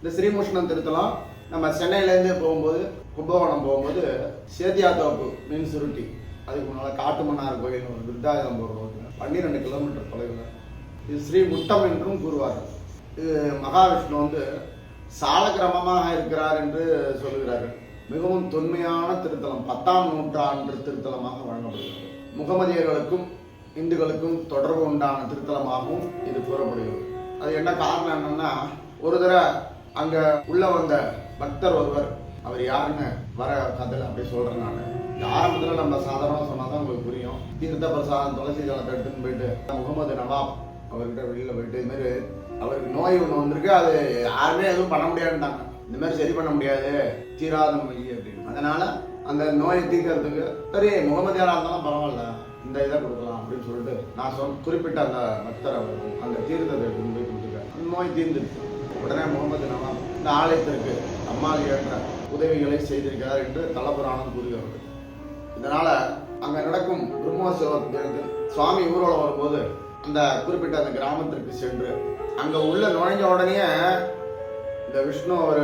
இந்த ஸ்ரீமுஷ்ணம் திருத்தலம் நம்ம சென்னையிலேருந்து போகும்போது கும்பகோணம் போகும்போது சேத்தியாத்தோப்பு மீன் சுருட்டி அதுக்கு முன்னால் காட்டுமன்னார் கோயில் ஒரு விருத்தாயுதம் போகிற ரோட்டில் 12 கிலோமீட்டர் தொலைவில் இது ஸ்ரீ முட்டம் என்றும் கூறுவார்கள். இது மகாவிஷ்ணு வந்து சாலக்கிரமமாக இருக்கிறார் என்று சொல்லுகிறார்கள். மிகவும் தொன்மையான திருத்தலம், 10ஆம் நூற்றாண்டு திருத்தலமாக வழங்கப்படுகிறது. முகமதியர்களுக்கும் இந்துக்களுக்கும் தொடர்பு உண்டான திருத்தலமாகவும் இது கூறப்படுகிறது. அது என்ன காரணம் என்னன்னா, ஒரு தடவை அங்க உள்ள வந்த பக்தர் ஒருவர், அவர் யாருன்னு வர கதையில் அப்படி சொல்றேன் நான். இந்த ஆரம்பத்தில் நம்ம சாதாரணமாக சொன்னாதான் உங்களுக்கு புரியும். தீர்த்த பிரசாதம் துளசி ஜலத்தை எடுத்துன்னு போயிட்டு முகமது நவாப் அவர்கிட்ட வெளியில் போயிட்டு இது மாதிரி அவருக்கு நோய் ஒன்று வந்திருக்கு, அது யாருமே எதுவும் பண்ண முடியாதுட்டாங்க. இந்த மாதிரி சரி பண்ண முடியாது, தீராத நோய் அப்படின்னு. அதனால அந்த நோயை தீர்க்கறதுக்கு சரி முகமதியாரா இருந்தாலும் பரவாயில்ல, இந்த இதை கொடுக்கலாம் அப்படின்னு சொல்லிட்டு நான் குறிப்பிட்ட அந்த பக்தர் அவர் அந்த தீர்த்தத்தை எடுத்துன்னு போய் கொடுத்துருக்காரு. அந்த நோய் தீர்ந்துருக்கு. உடனே முகமது நவாப் இந்த ஆலயத்திற்கு அம்மாள் என்ற உதவிகளை செய்திருக்கிறார் என்று தலபுராணம் கூறுகிறது. இதனால அங்க நடக்கும் பிரம்மோற்சவத்திற்கு சுவாமி ஊர்வலம் வரும்போது அந்த குறிப்பிட்ட அந்த கிராமத்திற்கு சென்று அங்க உள்ள நுழைஞ்ச உடனே இந்த விஷ்ணு ஒரு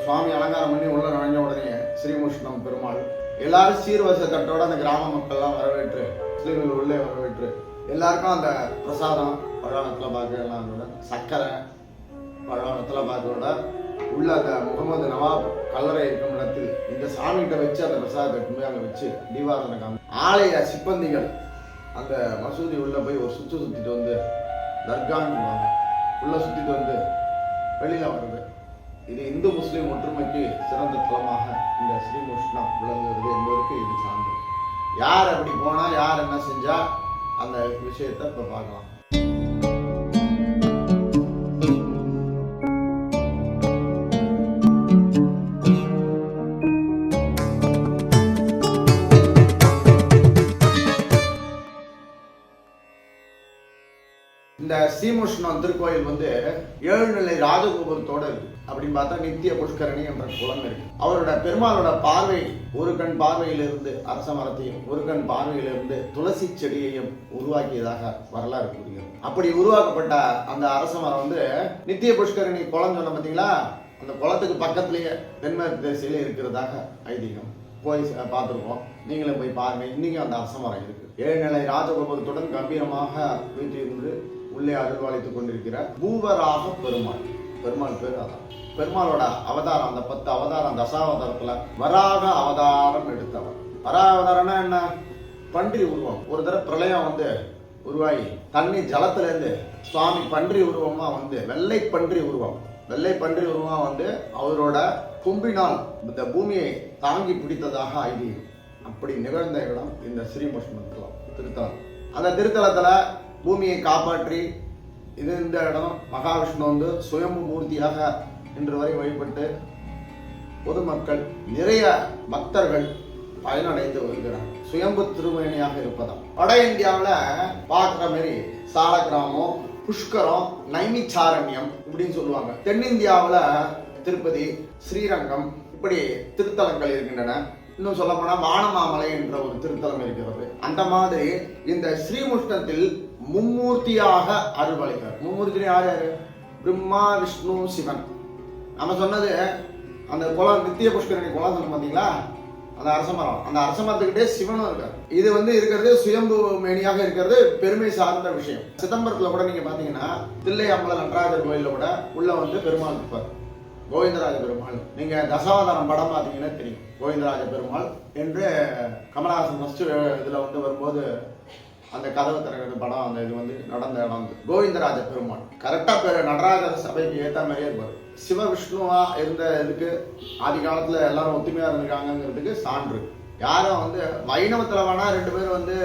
சுவாமி அலங்காரம் பண்ணி உள்ள நுழைஞ்ச உடனே ஸ்ரீமுஷ்ணம் பெருமாள் எல்லாரும் சீர்வரிசை தட்டோட அந்த கிராம மக்கள்லாம் வரவேற்று முஸ்லீம்கள் உள்ளே வரவேற்று எல்லாருக்கும் அந்த பிரசாதம் பழவனத்தில் பார்க்க எல்லாம் சர்க்கரை பழவனத்தில் பார்க்கோட உள்ள அந்த முகமது நவாப் கல்லறை இருக்கும் இடத்தில் இந்த சாமிகிட்ட வச்சு அந்த பிரசாதத்தை போய் அங்கே வச்சு தீபாவளி ஆலய சிப்பந்திகள் அந்த மசூதி உள்ள போய் ஒரு சுற்றிட்டு வந்து தர்கான்னு உள்ள சுற்றிட்டு வந்து வெளியில வருது. இது இந்து முஸ்லீம் ஒற்றுமைக்கு சிறந்த தலமாக இந்த ஸ்ரீமுஷ்ணம் விளங்குகிறது என்பதற்கு இது சான்று. யார் அப்படி போனா யார் என்ன செஞ்சா அந்த விஷயத்தை இப்ப பார்க்கலாம். இந்த ஸ்ரீமுஷ்ணம் திருக்கோயில் வந்து 7 நிலை ராஜகோபுரத்தோட இருக்கு. அப்படின்னு பார்த்தா நித்திய புஷ்கரணி என்ற குளம் இருக்கு. அவரோட பெருமாளோட பார்வை ஒரு கண் பார்வையிலிருந்து அரச மரத்தையும் ஒரு கண் பார்வையிலிருந்து துளசி செடியையும் உருவாக்கியதாக வரலாறு கூறுகிறது. அப்படி உருவாக்கப்பட்ட அந்த அரச மரம் வந்து நித்திய புஷ்கரணி குளம் சொன்ன பார்த்தீங்களா, அந்த குளத்துக்கு பக்கத்திலேயே தென்மேற்கு திசையில இருக்கிறதாக ஐதீகம். போய் பார்த்துருக்கோம், நீங்களும் போய் பாருங்க. இன்னைக்கும் அந்த அரச மரம் இருக்கு. 7 நிலை ராஜகோபுரத்துடன் கம்பீரமாக வீட்டிலிருந்து உள்ளே அருள்வாளித்துக் கொண்டிருக்கிற பூவராக பெருமாள். பெருமாள் பேர் அதான். பெருமாளோட அவதாரம் அந்த 10 அவதாரம் தசாவதாரத்துல வராக அவதாரம் எடுத்தவர். வராக அவதாரம்னா என்ன? பன்றி உருவம். ஒரு தடவை பிரளயம் வந்து உருவாகி தண்ணி ஜலத்துல இருந்து சுவாமி பன்றி உருவமா வந்து வெள்ளை பன்றி உருவமா வந்து அவரோட கொம்பினால் இந்த பூமியை தாங்கி பிடித்ததாக ஐதீகம். அப்படி நிகழ்ந்த இடம் இந்த ஸ்ரீமுஷ்ணம் திருத்தலம். அந்த திருத்தலத்துல பூமியை காப்பாற்றி இந்த இடம் மகாவிஷ்ணு வந்து சுயம்பு மூர்த்தியாக இன்று வரை வழிபட்டு பொதுமக்கள் நிறைய பக்தர்கள் பயனடைந்து வருகிறார். சுயம்பு திருமேனியாக இருப்பதாம். வட இந்தியாவில் பார்க்குற மாதிரி சாலக்கிராமம், புஷ்கரம், நைமிச்சாரண்யம் இப்படின்னு சொல்லுவாங்க. தென்னிந்தியாவில் திருப்பதி, ஸ்ரீரங்கம் இப்படி திருத்தலங்கள் இருக்கின்றன. இன்னும் சொல்ல போனா வானமாமலை என்ற ஒரு திருத்தலம் இருக்கிறது. அந்த மாதிரி இந்த ஸ்ரீமுஷ்ணத்தில் மும்மூர்த்தியாக அருள்வளிக்கிறார். மும்மூர்த்தி யாரு? பிரம்மா, விஷ்ணு, சிவன். நம்ம சொன்னது அந்த குளம் நித்திய புஷ்கரணி குளம் சொன்ன பார்த்தீங்களா, அந்த அரசமரம். அந்த அரசமரத்துக்கிட்டே சிவனும் இருக்காரு. இது வந்து இருக்கிறது சுயம்பு மேனியாக இருக்கிறது பெருமை சார்ந்த விஷயம். சிதம்பரத்துல கூட நீங்க பாத்தீங்கன்னா தில்லை அம்பல நடராஜர் கோயில கூட உள்ள வந்து பெருமாள் இருப்பார், கோவிந்தராஜ பெருமாள். நீங்க தசாவதாரம் படம் பார்த்தீங்கன்னா தெரியும், கோவிந்தராஜ பெருமாள் என்று கமலஹாசன் ஃபர்ஸ்ட் இதுல வந்து வரும்போது அந்த கதவு திறக்கிற படம், அந்த இது வந்து நடந்த இடம் கோவிந்தராஜ பெருமாள். கரெக்டா பேர் நடராஜர் சபைக்கு ஏற்ற மாதிரியே இருப்பார். சிவ விஷ்ணுவா இருந்த இதுக்கு ஆதி காலத்துல எல்லாரும் ஒத்துமையா இருந்திருக்காங்கிறதுக்கு சான்று. யாரும் வந்து வைணவத்துல வேணா 2 பேர் வந்து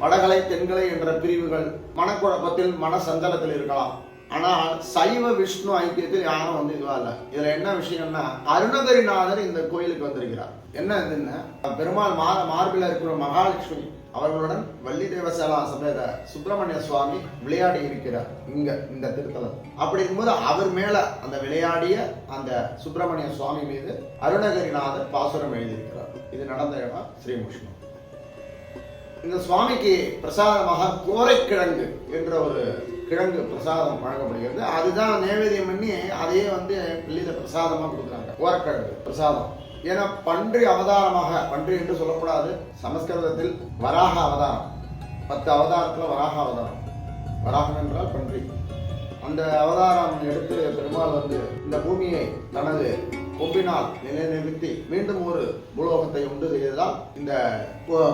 வடகலை தென்கலை என்ற பிரிவுகள் மனக்குழப்பத்தில் மன சஞ்சலத்தில் இருக்கலாம். ஆனால் சைவ விஷ்ணு ஐக்கியத்தில் யாரும் வந்து இதுவா இல்லை. இதுல என்ன விஷயம்னா, அருணகிரிநாதர் இந்த கோயிலுக்கு வந்திருக்கிறார். என்ன இதுன்னு, பெருமாள் மார்பில இருக்கிற மகாலட்சுமி அவர்களுடன் வள்ளி தேவசேலா சமேத சுப்பிரமணிய சுவாமி விளையாடி இருக்கிறார் இங்க இந்த திருத்தலம். அப்படி இருக்கும்போது அவர் மேல அந்த விளையாடிய அந்த சுப்பிரமணிய சுவாமி மீது அருணகிரிநாதர் பாசுரம் எழுதியிருக்கிறார். இது நடந்த இடம் ஸ்ரீமுஷ்ணம். இந்த சுவாமிக்கு பிரசாதமாக கோரைக்கிழங்கு என்ற ஒரு கிழங்கு பிரசாதம் வழங்கப்படுகிறது. அதுதான் நைவேத்தியம் பண்ணி அதையே வந்து வெளியில பிரசாதமா கொடுக்குறாங்க, ஓரக்கிழங்கு பிரசாதம். ஏன்னா பன்றி அவதாரமாக, பன்றி என்று சொல்லக்கூடாது, சமஸ்கிருதத்தில் வராக அவதாரம், 10 அவதாரத்துல வராக அவதாரம், வராகம் என்றால் பன்றி. அந்த அவதாரம் எடுத்து பெருமாள் வந்து இந்த பூமியை தனது கொம்பினால் நிலைநிறுத்தி மீண்டும் ஒரு பூலோகத்தை உண்டு செய்ததால் இந்த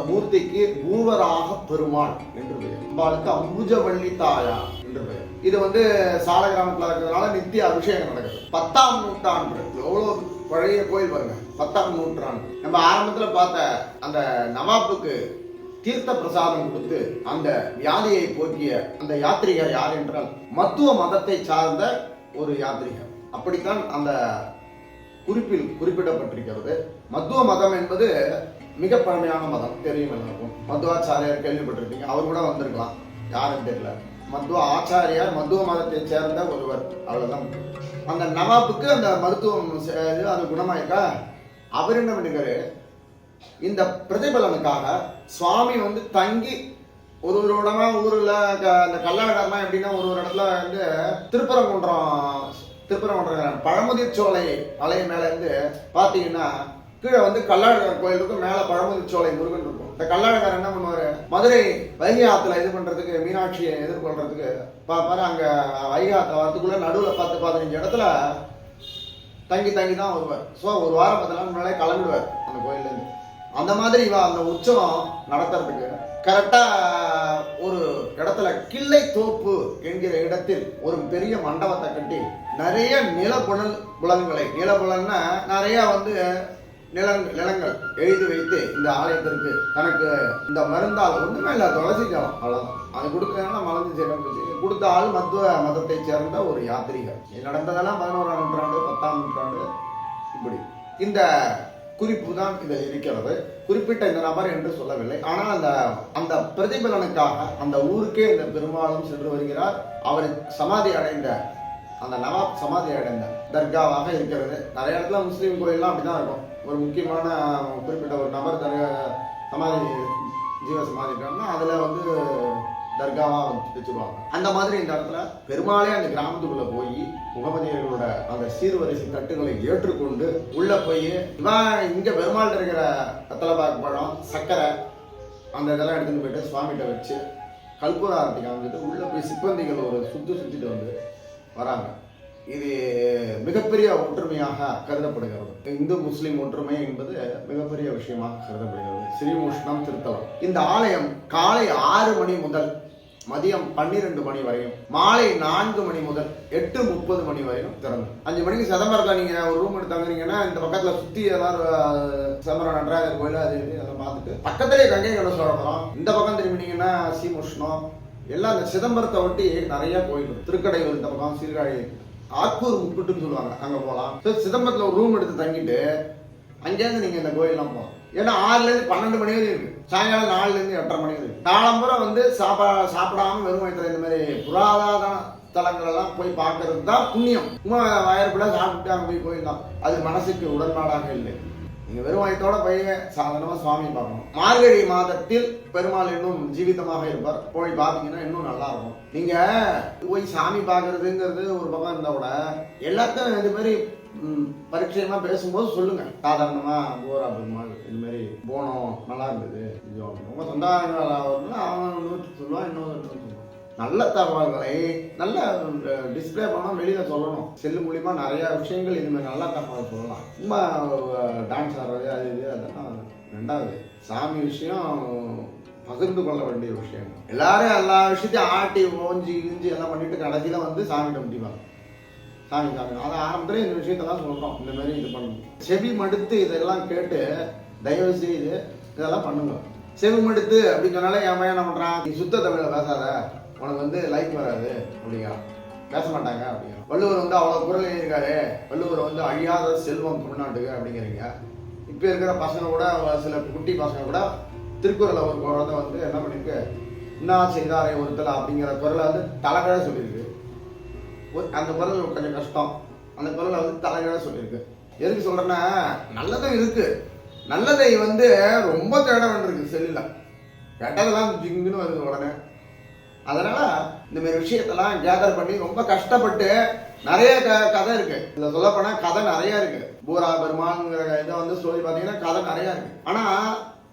மூர்த்திக்கு பூவராக பெருமாள் என்று பெயர். அம்பாளுக்கு அம்புஜவள்ளி தாயா என்று பெயர். இது வந்து சால கிராமத்தில் இருக்கிறதுனால நித்திய அபிஷேகம் நடக்குது. 10ஆம் நூற்றாண்டு, எவ்வளவு பழைய கோயில் பாருங்க, 10ஆம் நூற்றாண்டு. நம்ம ஆரம்பத்துல பார்த்த அந்த நவாப்புக்கு தீர்த்த பிரசாதம் கொடுத்து அந்த வியாதியை போக்கிய அந்த யாத்திரிகர் யார் என்றால் மத்துவ மதத்தை சார்ந்த ஒரு யாத்திரிகர். அப்படித்தான் அந்த குறிப்பில் குறிப்பிடப்பட்டிருக்கிறது. மத்துவ மதம் என்பது மிக பழமையான மதம், தெரியும் எல்லாருக்கும். மத்துவாச்சாரியார் கேள்விப்பட்டிருக்கீங்க, அவர் கூட வந்திருக்கலாம், யாருன்னு தெரியல. மத்துவ ஆச்சாரியார் மத்துவ மதத்தை சேர்ந்த ஒருவர், அவ்வளவுதான். அந்த நவாப்புக்கு அந்த மருத்துவம் அது குணமாயிருக்கா, அவர் என்ன பண்ணிருக்காரு, இந்த பிரதிபலனுக்காக சுவாமி வந்து தங்கி ஒருவரோட ஊர்ல அந்த கல்லாடர்லாம் எப்படின்னா ஒரு இடத்துல வந்து திருப்பரங்குன்றம் பழமுதிர்ச்சோலை மலை மேல இருந்து பாத்தீங்கன்னா கீழே வந்து கல்லாடகர் கோயில் இருக்கும், மேல பழமுதிர்ச்சோலை முருகன் இருக்கும். இந்த கல்லாடகர் என்ன பண்ணுவாரு, மதுரை வைகை ஆத்துல இது பண்றதுக்கு, மீனாட்சியை எதிர்கொள்றதுக்கு பாரு, அங்க வைகை ஆத்துல வரதுக்குள்ள நடுவுல 10-15 இடத்துல தங்கி தான் வருவார். ஸோ ஒரு வாரம் 10 நாள் முன்னாலே கிளம்பிடுவார் அந்த கோயில்ல இருந்து. அந்த மாதிரி அந்த உற்சவம் நடத்துறதுக்கு கரெக்டா ஒரு இடத்துல கிள்ளை தோப்பு என்கிற இடத்தில் ஒரு பெரிய மண்டபத்தை கட்டி நிறைய நிலபுலன்களை நிறைய வந்து நிலங்கள் எழுதி வைத்து இந்த ஆலயத்திற்கு தனக்கு இந்த மருந்தால் ஒண்ணுமே இல்லை, துளசி ஜலம் அவ்வளவுதான், அது கொடுக்கறதுனால மலர்ந்து செய்யணும். கொடுத்த ஆள் மத்துவ மதத்தை சேர்ந்த ஒரு யாத்திரிகர். நடந்ததெல்லாம் 11ஆம் நூற்றாண்டு 10ஆம் நூற்றாண்டு இப்படி. இந்த குறிப்பு தான் இதில் இருக்கிறது. குறிப்பிட்ட இந்த நபர் என்று சொல்லவில்லை. ஆனால் அந்த பிரதிபலனுக்காக அந்த ஊருக்கே இந்த பெருமாளும் சென்று வருகிறார். அவர் சமாதி அடைந்த அந்த நவாப் சமாதி அடைந்த தர்காவாக இருக்கிறது. நிறைய இடத்துல முஸ்லீம் கோயில்லாம் அப்படிதான் இருக்கும். ஒரு முக்கியமான குறிப்பிட்ட ஒரு நபர் சமாதி ஜீவ சமாதி இருக்காங்கன்னா அதுல வந்து தர்காவா வச்சுருவாங்க. அந்த மாதிரி இந்த இடத்துல பெருமாளே அந்த கிராமத்துக்குள்ள போய் முகமதியர்களோட அந்த சீர்வரிசை தட்டுகளை ஏற்றுக்கொண்டு உள்ள போய் இங்க பெருமாள் இருக்கிற வெத்தலைப்பாக்கு பழம், சர்க்கரை, அந்த இதெல்லாம் எடுத்துட்டு போயிட்டு சுவாமிகிட்ட வச்சு கல்பூர ஆரத்தி காமிச்சிட்டு உள்ள போய் சிப்பந்திகள் ஒரு சுத்திட்டு வந்து வராங்க. இது மிகப்பெரிய ஒற்றுமையாக கருதப்படுகிறது. இந்து முஸ்லிம் ஒற்றுமை என்பது மிகப்பெரிய விஷயமாக கருதப்படுகிறது. ஸ்ரீமுஷ்ணம் திருத்தலம். இந்த ஆலயம் காலை 6 மணி முதல் மதியம் 12 மணி வரையும், மாலை 4 மணி முதல் 8:30 மணி வரையும் திறந்து. 5 மணிக்கு சிதம்பரத்தில் நீங்க ஒரு ரூம் எடுத்து தங்குறீங்கன்னா இந்த பக்கத்துல சுத்தி எல்லாரும் சிதம்பரம் நடராஜர் கோயில் அது இதெல்லாம் பார்த்துட்டு பக்கத்திலே கங்கை கொண்ட சோழபுரம், இந்த பக்கம் திரும்பினீங்கன்னா ஸ்ரீமுஷ்ணம், எல்லாம் இந்த சிதம்பரத்தை ஒட்டி நிறைய கோயில், திருக்கடையூர் இந்த பக்கம், சீர்காழி, ஆக்கூர் முக்குட்டுன்னு சொல்லுவாங்க, அங்க போகலாம். சிதம்பரத்துல ஒரு ரூம் எடுத்து தங்கிட்டு அங்கேருந்து நீங்க இந்த கோயிலாம் போகலாம். ஏன்னா 6ல இருந்து 12 மணி வரையும் இருக்கு, சாயங்காலம் 4ல இருந்து 8:30 மணி வரைக்கும். காலம்புறம் வந்து சாப்பிடாம வெறும் வயிற்றுல இந்த மாதிரி புராதான தலங்கள் எல்லாம் போய் பார்க்கறது தான் புண்ணியம். சும்மா வயற்பட சாப்பிட்டு அங்க போய் போயிடலாம், அது மனசுக்கு உடன்பாடாக இல்லை. நீங்க வெறும் வயத்தோட போய் சாதாரணமா சுவாமி பார்க்கணும். மார்கழி மாதத்தில் பெருமாள் இன்னும் ஜீவிதமாக இருப்பார், போய் பார்த்தீங்கன்னா இன்னும் நல்லா இருக்கும். நீங்க போய் சாமி பார்க்கறதுங்கிறது ஒரு பக்கம் இருந்தா கூட எல்லாத்தையும் இது மாதிரி பரிச்சயமா பேசும்போது சொல்லுங்க. சாதாரணமா கோரா பெருமாள் இது மாதிரி போனோம், நல்லா இருந்தது, ரொம்ப சொந்தங்கள் அவன் சொல்லுவான், இன்னொரு சொல்லுவான். நல்ல தகவல்களை நல்ல டிஸ்பிளே பண்ணணும், வெளியில சொல்லணும். செல்லு மூலியமா நிறைய விஷயங்கள் இது மாதிரி நல்ல தகவல் சொல்லலாம். சும்மா டான்ஸ் ஆடுறது அது இது அதெல்லாம் ரெண்டாவது. சாமி விஷயம் பகிர்ந்து கொள்ள வேண்டிய விஷயம். எல்லாரும் எல்லா விஷயத்தையும் ஆட்டி ஓஞ்சி கிஞ்சி எல்லாம் பண்ணிட்டு கடைசியில வந்து சாமிகிட்ட முடிவாங்க. சாமி அதை ஆரம்பத்துல இந்த விஷயத்தெல்லாம் சொல்றோம், இந்த மாதிரி இது பண்ணணும். செவி மடுத்து இதெல்லாம் கேட்டு தயவு செய்து இதெல்லாம் பண்ணுங்க. செவி மடுத்து அப்படின்னு சொன்னாலே என் பையன் என்ன பண்றான், நீ சுத்த தமிழ பேசாத, உனக்கு வந்து லைக் வராது அப்படிங்கிறான், பேச மாட்டாங்க அப்படிங்கிற. வள்ளுவர் வந்து அவ்வளவு குரல் எழுதியிருக்காரு, வள்ளுவர் வந்து அழியாத செல்வம் தமிழ்நாட்டுக்கு அப்படிங்கிறீங்க. இப்ப இருக்கிற பசங்க கூட, சில குட்டி பசங்க கூட திருக்குறளை ஒரு குழந்தை வந்து என்ன பண்ணிருக்கு, இன்னா செய்தாரை ஒருத்தல அப்படிங்கிற குரலை வந்து தலைகழ சொல்லியிருக்கு. அந்த குரல் கொஞ்சம் கஷ்டம், அந்த குரலை வந்து தலைகழ சொல்லியிருக்கு. எதுக்கு சொல்றேன்னா, நல்லதும் இருக்கு, நல்லதை வந்து ரொம்ப தேட வேண்டியிருக்கு. செல்லுல கேட்டதெல்லாம் ஜிங்குன்னு வருது உடனே. அதனால இந்த மாதிரி விஷயத்தெல்லாம் கேதர் பண்ணி ரொம்ப கஷ்டப்பட்டு நிறைய கதை இருக்கு. இதுல சொல்ல போனா கதை நிறைய இருக்கு. பூரா பெருமாள்ங்கிற இதை வந்து ஸ்டோரி பாத்தீங்கன்னா கதை நிறைய இருக்கு. ஆனா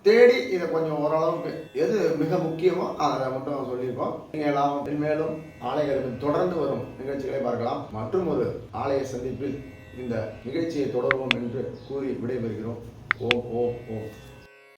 தேடி இதை கொஞ்சம் ஓரளவுக்கு எது மிக முக்கியமோ அதை மட்டும் சொல்லியிருக்கோம். நீங்க எல்லாம் மேலும் ஆலயங்களுக்கு தொடர்ந்து வரும் நிகழ்ச்சிகளை பார்க்கலாம். மற்றும் ஒரு ஆலய சந்திப்பில் இந்த நிகழ்ச்சியை தொடர்வோம் என்று கூறி விடைபெறுகிறோம். ஓம் ஓம் ஓம்.